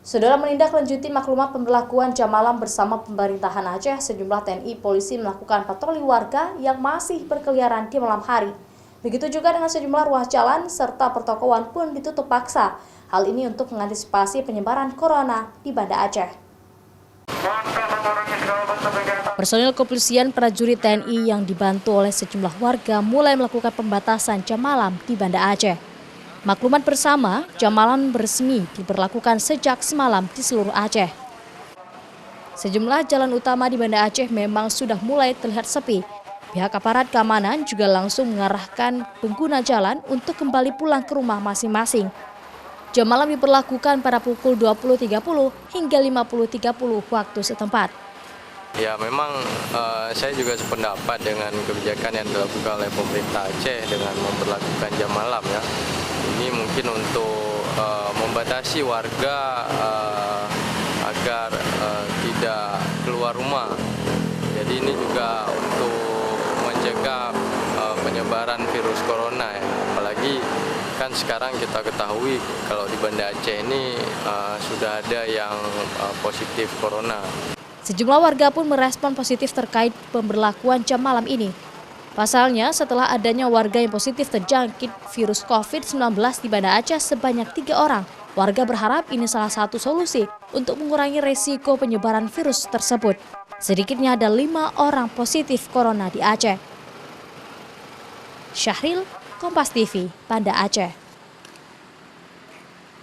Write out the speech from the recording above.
Saudara, menindaklanjuti maklumat pemberlakuan jam malam bersama pemerintahan Aceh, sejumlah TNI Polisi melakukan patroli warga yang masih berkeliaran di malam hari. Begitu juga dengan sejumlah ruas jalan serta pertokoan pun ditutup paksa. Hal ini untuk mengantisipasi penyebaran corona di Banda Aceh. Personil kepolisian prajurit TNI yang dibantu oleh sejumlah warga mulai melakukan pembatasan jam malam di Banda Aceh. Maklumat bersama, jam malam resmi diberlakukan sejak semalam di seluruh Aceh. Sejumlah jalan utama di Banda Aceh memang sudah mulai terlihat sepi. Pihak aparat keamanan juga langsung mengarahkan pengguna jalan untuk kembali pulang ke rumah masing-masing. Jam malam diberlakukan pada pukul 20.30 hingga 50.30 waktu setempat. Ya, memang saya juga sependapat dengan kebijakan yang dilakukan oleh pemerintah Aceh dengan memperlakukan jam malam ya. Ini mungkin untuk membatasi warga agar tidak keluar rumah. Jadi ini juga untuk mencegah penyebaran virus corona ya. Apalagi kan sekarang kita ketahui kalau di Banda Aceh ini sudah ada yang positif corona. Sejumlah warga pun merespon positif terkait pemberlakuan jam malam ini. Pasalnya, setelah adanya warga yang positif terjangkit virus COVID-19 di Banda Aceh sebanyak 3 orang, warga berharap ini salah satu solusi untuk mengurangi resiko penyebaran virus tersebut. Sedikitnya ada 5 orang positif corona di Aceh. Syahril, Kompas TV, Banda Aceh.